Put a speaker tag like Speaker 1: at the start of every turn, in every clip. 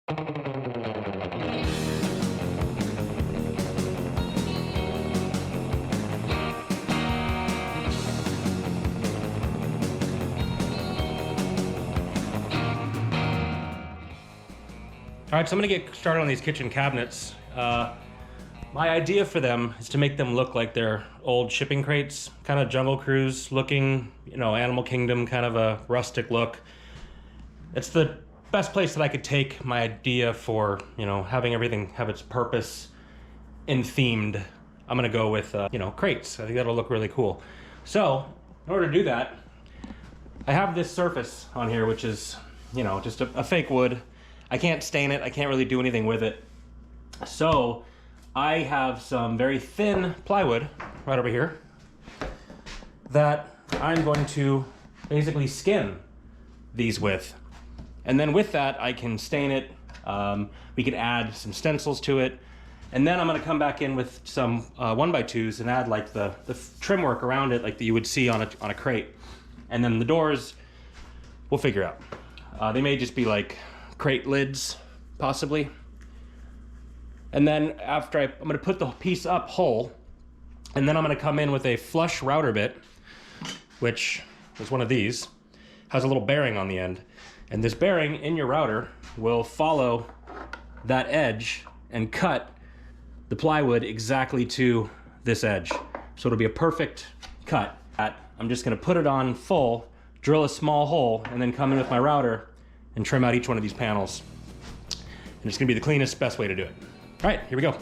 Speaker 1: All right, so I'm gonna get started on these kitchen cabinets. My idea for them is to make them look like they're old shipping crates, kind of Jungle Cruise looking, you know, Animal Kingdom, kind of a rustic look. It's the best place that I could take my idea for, you know, having everything have its purpose and themed. I'm gonna go with, you know, crates. I think that'll look really cool. So, in order to do that, I have this surface on here, which is, you know, just a fake wood. I can't stain it, I can't really do anything with it. So I have some very thin plywood right over here that I'm going to basically skin these with. And then with that, I can stain it. We can add some stencils to it. And then I'm gonna come back in with some 1x2s and add like the trim work around it like that you would see on a crate. And then the doors, we'll figure out. They may just be like crate lids, possibly. And then after I'm gonna put the piece up whole, and then I'm gonna come in with a flush router bit, which is one of these, has a little bearing on the end. And this bearing in your router will follow that edge and cut the plywood exactly to this edge. So it'll be a perfect cut. I'm just gonna put it on full, drill a small hole, and then come in with my router and trim out each one of these panels. And it's gonna be the cleanest, best way to do it. All right, here we go.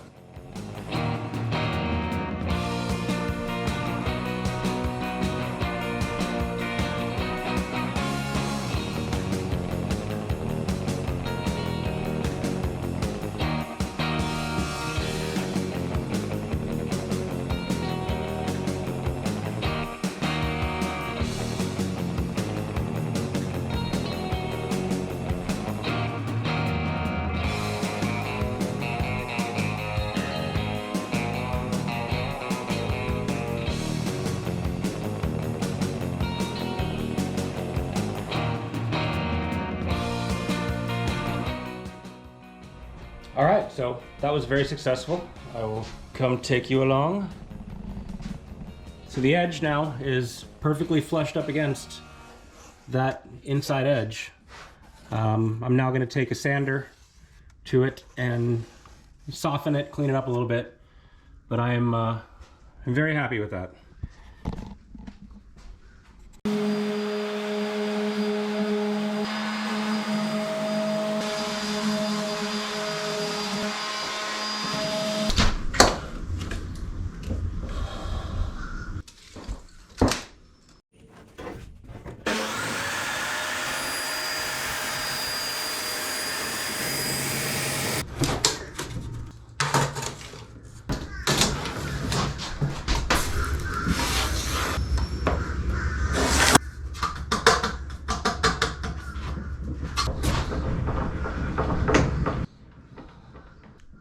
Speaker 1: All right, so that was very successful. I will come take you along. So the edge now is perfectly flushed up against that inside edge. I'm now gonna take a sander to it and soften it, clean it up a little bit, but I'm very happy with that.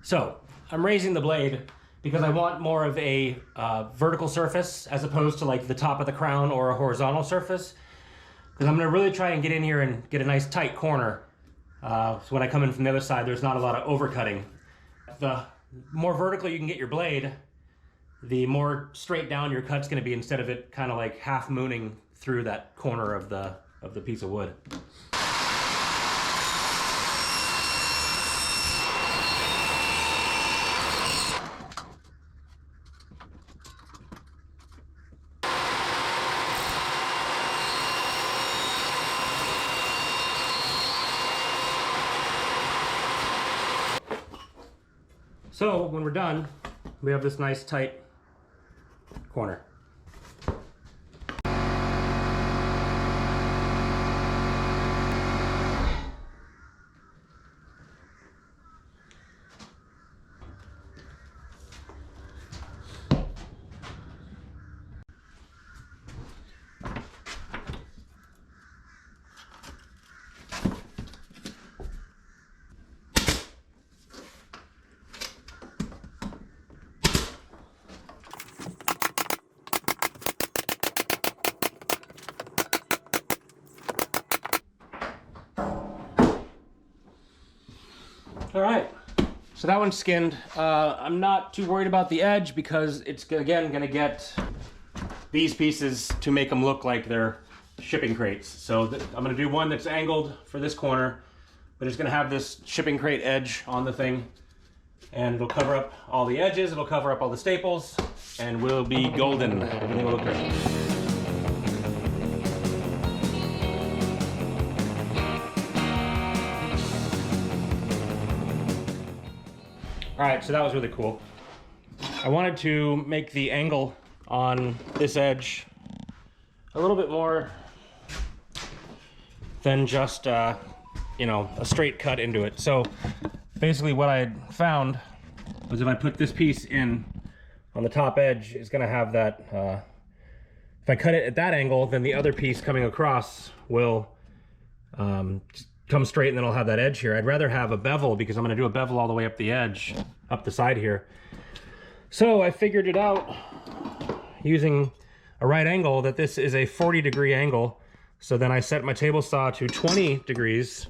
Speaker 1: So I'm raising the blade because I want more of a vertical surface as opposed to like the top of the crown or a horizontal surface. Because I'm gonna really try and get in here and get a nice tight corner. So when I come in from the other side, there's not a lot of overcutting. The more vertical you can get your blade, the more straight down your cut's gonna be instead of it kind of like half mooning through that corner of the piece of wood. So when we're done, we have this nice tight corner. All right, so that one's skinned. I'm not too worried about the edge because it's again gonna get these pieces to make them look like they're shipping crates. So I'm gonna do one that's angled for this corner, but it's gonna have this shipping crate edge on the thing, and it'll cover up all the edges, it'll cover up all the staples, and we'll be golden. Everything will look great. All right, so that was really cool. I wanted to make the angle on this edge a little bit more than just, you know, a straight cut into it. So basically what I found was if I put this piece in on the top edge, it's gonna have that, if I cut it at that angle, then the other piece coming across will come straight, and then I'll have that edge here. I'd rather have a bevel because I'm gonna do a bevel all the way up the edge, up the side here. So I figured it out using a right angle that this is a 40-degree angle. So then I set my table saw to 20 degrees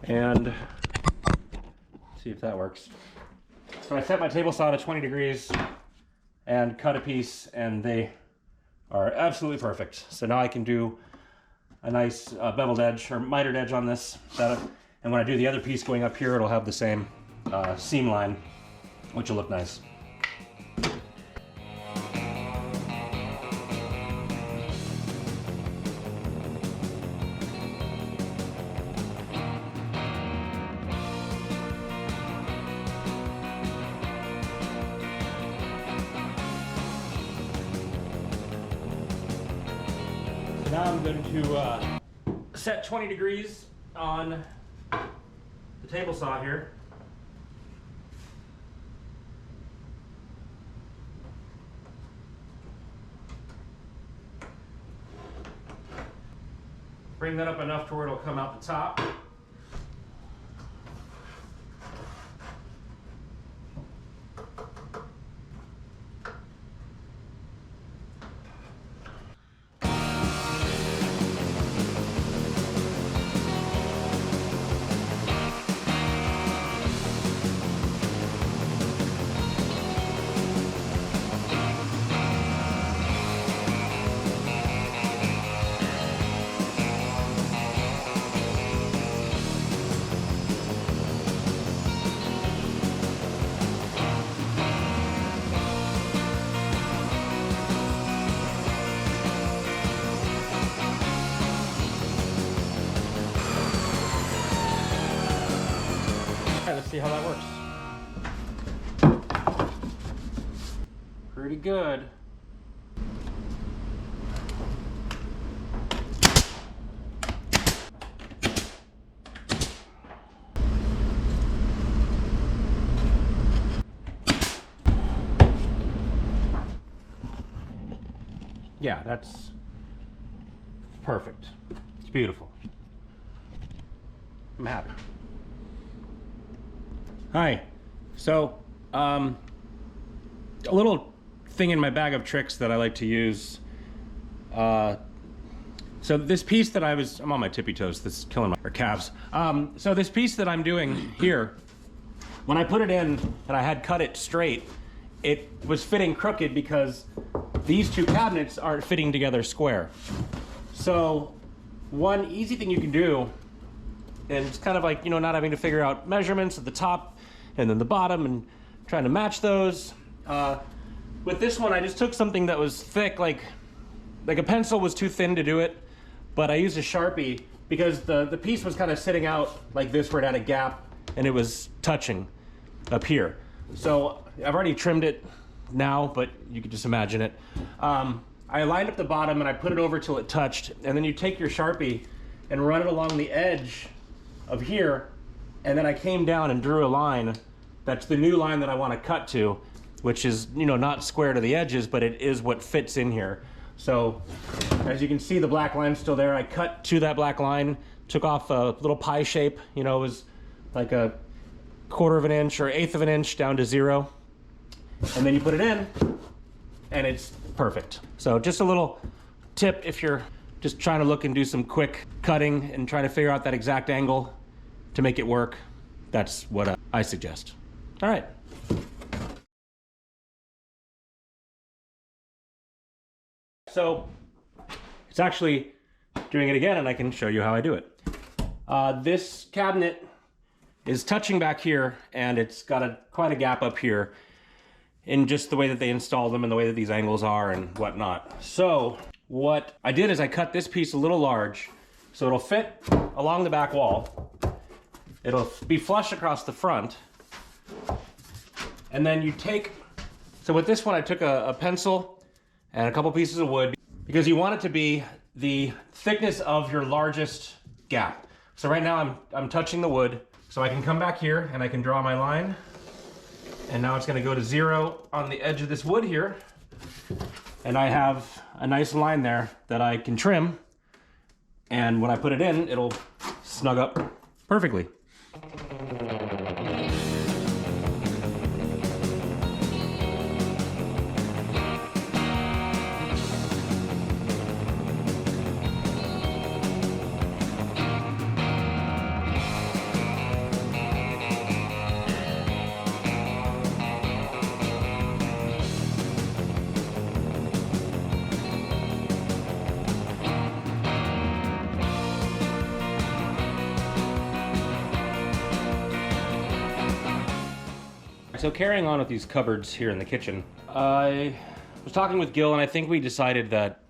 Speaker 1: and see if that works. So I set my table saw to 20 degrees and cut a piece, and they are absolutely perfect. So now I can do a nice beveled edge or mitered edge on this, and when I do the other piece going up here, it'll have the same seam line, which will look nice. Now I'm going to set 20 degrees on the table saw here. Bring that up enough to where it'll come out the top. Let's see how that works. Pretty good. Yeah, that's perfect. It's beautiful. I'm happy. Hi. So, a little thing in my bag of tricks that I like to use. So this piece that I'm on my tippy toes, this is killing my calves. So this piece that I'm doing here, when I put it in and I had cut it straight, it was fitting crooked because these two cabinets aren't fitting together square. So one easy thing you can do, and it's kind of like, you know, not having to figure out measurements at the top and then the bottom and trying to match those. With this one, I just took something that was thick, like a pencil was too thin to do it, but I used a Sharpie because the piece was kind of sitting out like this where it had a gap and it was touching up here. So I've already trimmed it now, but you could just imagine it. I lined up the bottom and I put it over till it touched, and then you take your Sharpie and run it along the edge of here, and then I came down and drew a line. That's the new line that I want to cut to, which is, you know, not square to the edges, but it is what fits in here. So as you can see, the black line's still there. I cut to that black line, took off a little pie shape, you know, it was like a 1/4 of an inch or 1/8 of an inch down to 0. And then you put it in and it's perfect. So just a little tip if you're just trying to look and do some quick cutting and trying to figure out that exact angle to make it work. That's what I suggest. All right. So it's actually doing it again, and I can show you how I do it. This cabinet is touching back here, and it's got quite a gap up here in just the way that they install them and the way that these angles are and whatnot. So what I did is I cut this piece a little large so it'll fit along the back wall. It'll be flush across the front. And then you take, so with this one I took a pencil and a couple pieces of wood because you want it to be the thickness of your largest gap. So right now I'm touching the wood, so I can come back here and I can draw my line. And now it's gonna go to 0 on the edge of this wood here. And I have a nice line there that I can trim. And when I put it in, it'll snug up perfectly. So carrying on with these cupboards here in the kitchen, I was talking with Gil and I think we decided that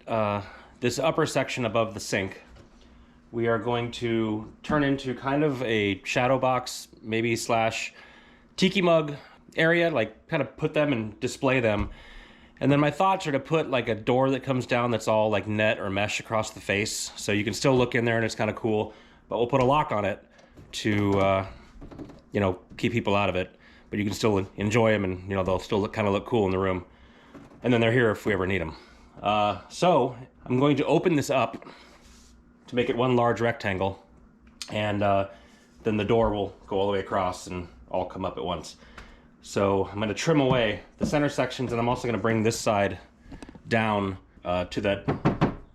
Speaker 1: this upper section above the sink, we are going to turn into kind of a shadow box, maybe slash tiki mug area, like kind of put them and display them. And then my thoughts are to put like a door that comes down that's all like net or mesh across the face. So you can still look in there and it's kind of cool, but we'll put a lock on it to, you know, keep people out of it. But you can still enjoy them and, you know, they'll still kind of look cool in the room. And then they're here if we ever need them. So I'm going to open this up to make it one large rectangle. And then the door will go all the way across and all come up at once. So I'm going to trim away the center sections, and I'm also going to bring this side down to that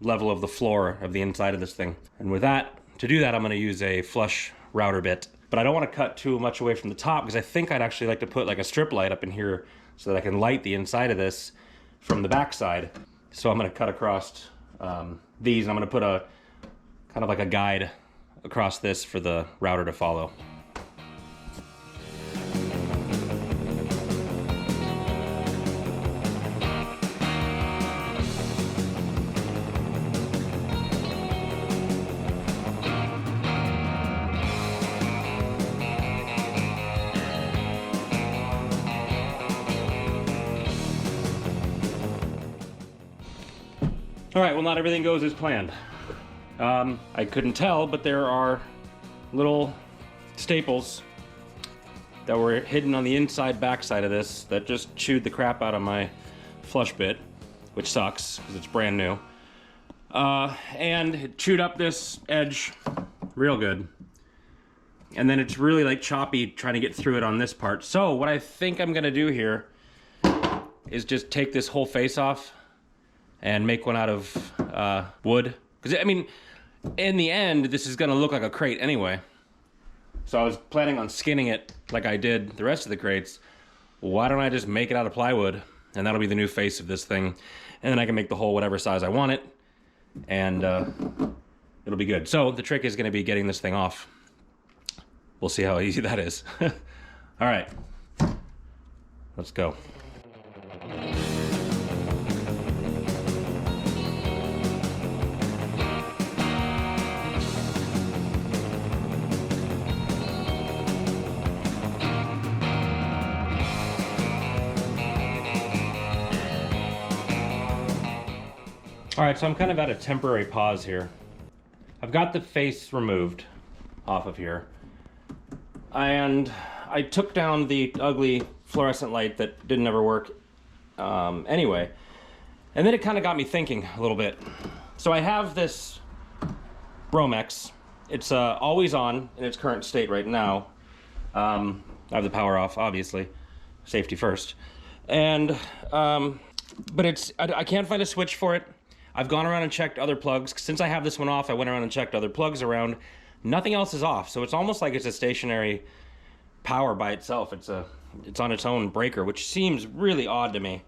Speaker 1: level of the floor of the inside of this thing. And with that, to do that, I'm going to use a flush router bit. But I don't want to cut too much away from the top because I think I'd actually like to put like a strip light up in here so that I can light the inside of this from the back side. So I'm going to cut across these, and I'm going to put a kind of like a guide across this for the router to follow. All right, well, not everything goes as planned. I couldn't tell, but there are little staples that were hidden on the inside backside of this that just chewed the crap out of my flush bit, which sucks because it's brand new. And it chewed up this edge real good. And then it's really like choppy trying to get through it on this part. So what I think I'm gonna do here is just take this whole face off and make one out of wood. Because, I mean, in the end, this is gonna look like a crate anyway. So I was planning on skinning it like I did the rest of the crates. Why don't I just make it out of plywood? And that'll be the new face of this thing. And then I can make the hole whatever size I want it. And it'll be good. So the trick is gonna be getting this thing off. We'll see how easy that is. All right, let's go. All right, so I'm kind of at a temporary pause here. I've got the face removed off of here. And I took down the ugly fluorescent light that didn't ever work anyway. And then it kind of got me thinking a little bit. So I have this Romex. It's always on in its current state right now. I have the power off, obviously. Safety first. And, but I can't find a switch for it. I've gone around and checked other plugs. Since I have this one off, I went around and checked other plugs around. Nothing else is off, so it's almost like it's a stationary power by itself. It's on its own breaker, which seems really odd to me.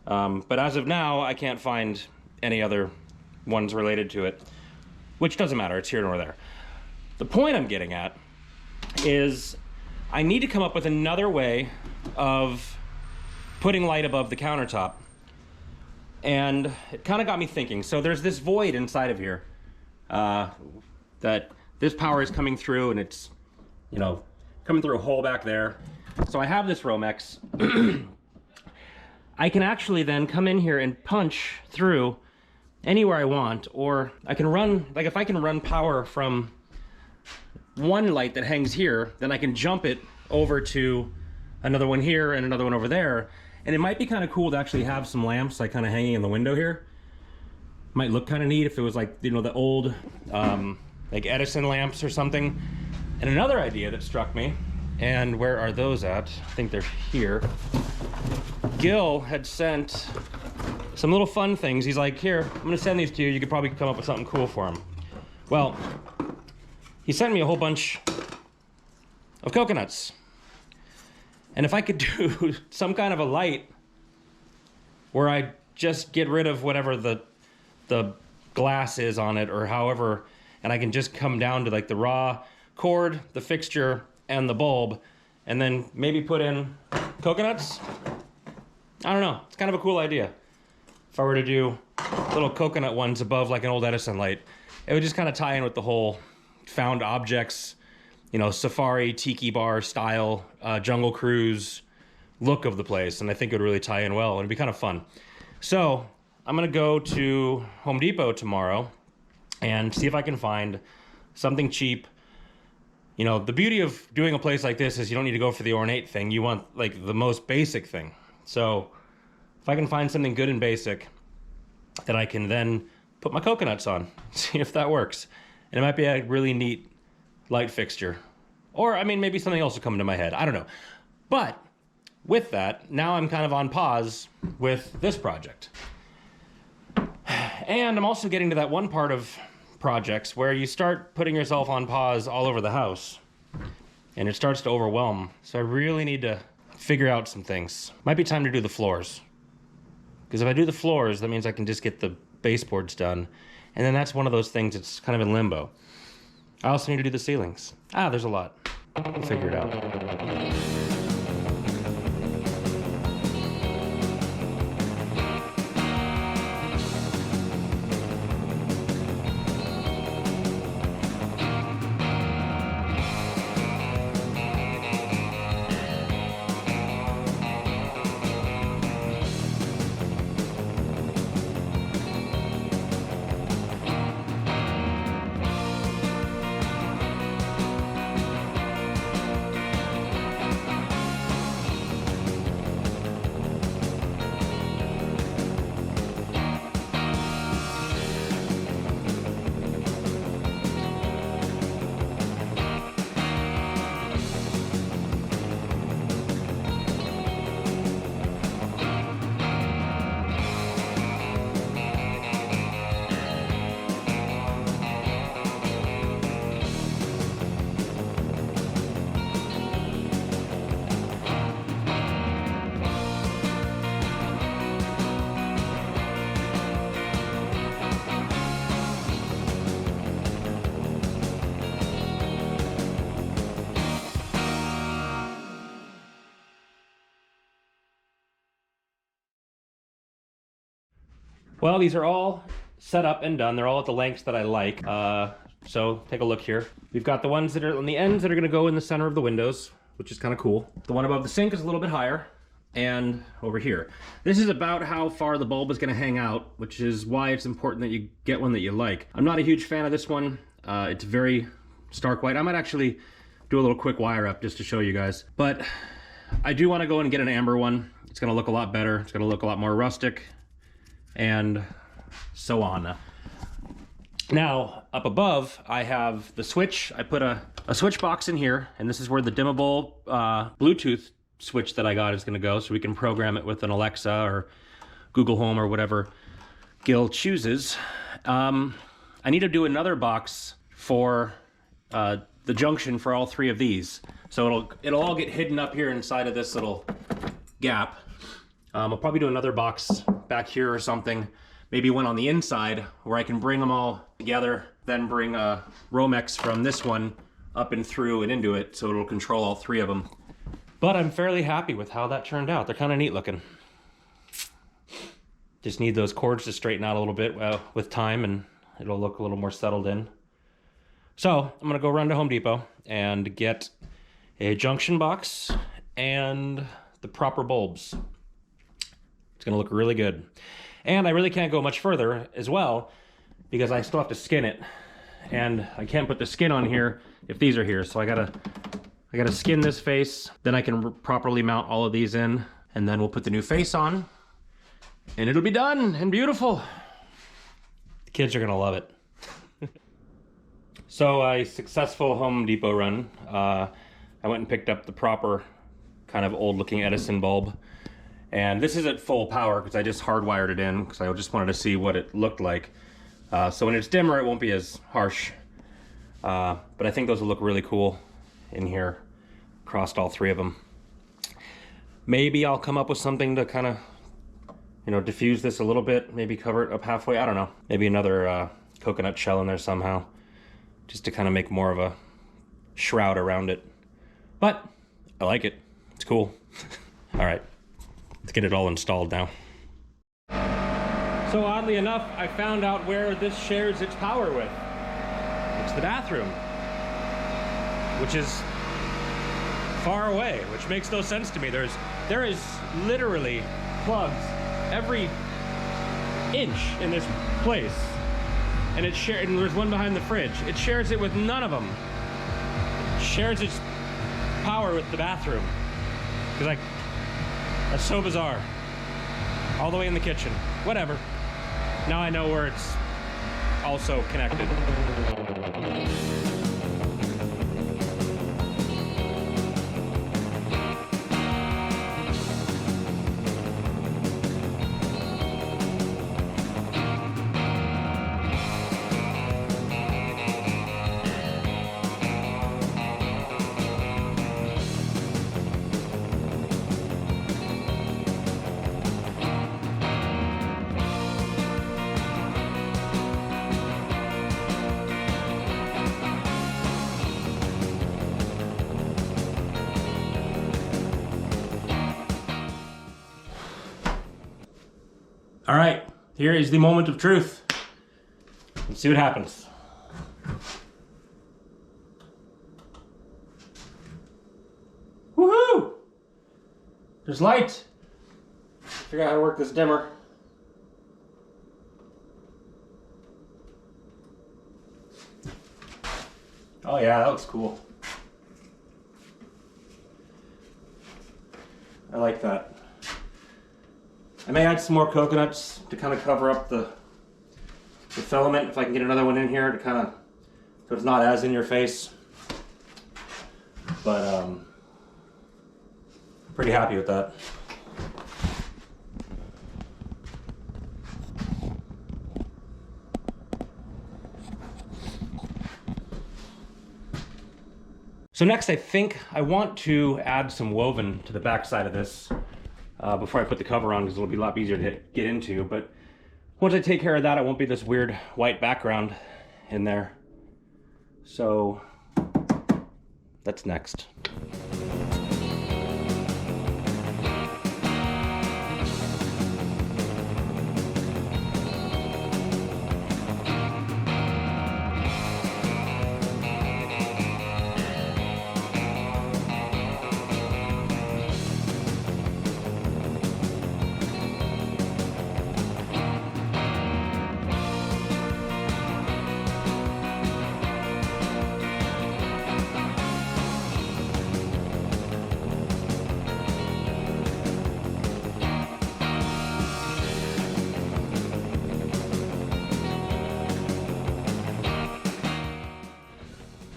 Speaker 1: But as of now, I can't find any other ones related to it, which doesn't matter. It's here nor there. The point I'm getting at is I need to come up with another way of putting light above the countertop. And it kind of got me thinking. So there's this void inside of here that this power is coming through, and it's, you know, coming through a hole back there. So I have this Romex. I can actually then come in here and punch through anywhere I want, or I can run, like if I can run power from one light that hangs here, then I can jump it over to another one here and another one over there. And it might be kind of cool to actually have some lamps like kind of hanging in the window here. Might look kind of neat if it was like, you know, the old like Edison lamps or something. And another idea that struck me, and where are those at? I think they're here. Gil had sent some little fun things. He's like, here, I'm gonna send these to you. You could probably come up with something cool for them. Well, he sent me a whole bunch of coconuts. And if I could do some kind of a light where I just get rid of whatever the glass is on it, or however, and I can just come down to like the raw cord, the fixture, and the bulb, and then maybe put in coconuts. I don't know, it's kind of a cool idea. If I were to do little coconut ones above like an old Edison light, it would just kind of tie in with the whole found objects, you know, safari, tiki bar style, jungle cruise look of the place. And I think it would really tie in well, and it'd be kind of fun. So I'm gonna go to Home Depot tomorrow and see if I can find something cheap. You know, the beauty of doing a place like this is you don't need to go for the ornate thing. You want like the most basic thing. So if I can find something good and basic that I can then put my coconuts on, see if that works. And it might be a really neat light fixture. Or, I mean, maybe something else will come into my head. I don't know. But with that, now I'm kind of on pause with this project. And I'm also getting to that one part of projects where you start putting yourself on pause all over the house. And it starts to overwhelm. So I really need to figure out some things. Might be time to do the floors. Because if I do the floors, that means I can just get the baseboards done. And then that's one of those things that's kind of in limbo. I also need to do the ceilings. There's a lot. We'll figure it out. Well, these are all set up and done. They're all at the lengths that I like. So take a look here. We've got the ones that are on the ends that are gonna go in the center of the windows, which is kind of cool. The one above the sink is a little bit higher, and over here. This is about how far the bulb is gonna hang out, which is why it's important that you get one that you like. I'm not a huge fan of this one. It's very stark white. I might actually do a little quick wire up just to show you guys. But I do wanna go in and get an amber one. It's gonna look a lot better. It's gonna look a lot more rustic, and so on. Now, up above, I have the switch. I put a switch box in here, and this is where the dimmable Bluetooth switch that I got is gonna go, so we can program it with an Alexa or Google Home or whatever Gil chooses. I need to do another box for the junction for all three of these. So it'll all get hidden up here inside of this little gap. I'll probably do another box back here or something. Maybe one on the inside where I can bring them all together, then bring a Romex from this one up and through and into it, so it'll control all three of them. But I'm fairly happy with how that turned out. They're kind of neat looking. Just need those cords to straighten out a little bit with time, and it'll look a little more settled in. So I'm gonna go run to Home Depot and get a junction box and the proper bulbs. It's gonna look really good. And I really can't go much further as well because I still have to skin it. And I can't put the skin on here if these are here. So I gotta skin this face, then I can properly mount all of these in, and then we'll put the new face on, and it'll be done and beautiful. The kids are gonna love it. So a successful Home Depot run. I went and picked up the proper kind of old looking Edison bulb. And this is at full power because I just hardwired it in because I just wanted to see what it looked like. So when it's dimmer, it won't be as harsh. But I think those will look really cool in here, across all three of them. Maybe I'll come up with something to kind of, diffuse this a little bit, maybe cover it up halfway, I don't know. Maybe another coconut shell in there somehow, just to kind of make more of a shroud around it. But I like it, it's cool. All right, let's get it all installed now. So oddly enough, I found out where this shares its power with. It's the bathroom, which is far away, which makes no sense to me. There is literally plugs every inch in this place, and and there's one behind the fridge. It shares it with none of them. It shares its power with the bathroom. That's so bizarre. All the way in the kitchen. Whatever. Now I know where it's also connected. All right, here is the moment of truth. Let's see what happens. Woohoo! There's light. Figure out how to work this dimmer. Oh yeah, that looks cool. I like that. I may add some more coconuts to kind of cover up the filament, if I can get another one in here to kind of, so it's not as in your face. But pretty happy with that. So next, I think I want to add some woven to the back side of this before I put the cover on, because it'll be a lot easier to get into. But once I take care of that, it won't be this weird white background in there. So that's next.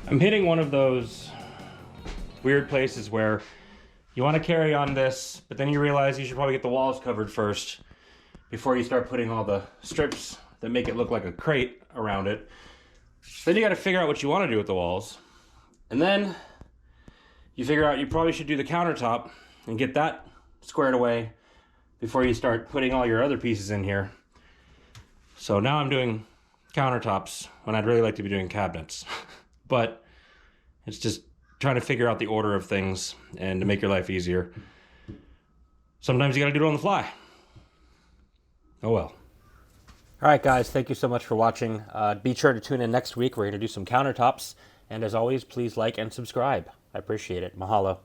Speaker 1: I'm hitting one of those weird places where you want to carry on this, but then you realize you should probably get the walls covered first before you start putting all the strips that make it look like a crate around it. Then you got to figure out what you want to do with the walls. And then you figure out you probably should do the countertop and get that squared away before you start putting all your other pieces in here. So now I'm doing countertops when I'd really like to be doing cabinets. But it's just trying to figure out the order of things and to make your life easier. Sometimes you gotta do it on the fly. Oh well. All right, guys, thank you so much for watching. Be sure to tune in next week. We're gonna do some countertops. And as always, please like and subscribe. I appreciate it. Mahalo.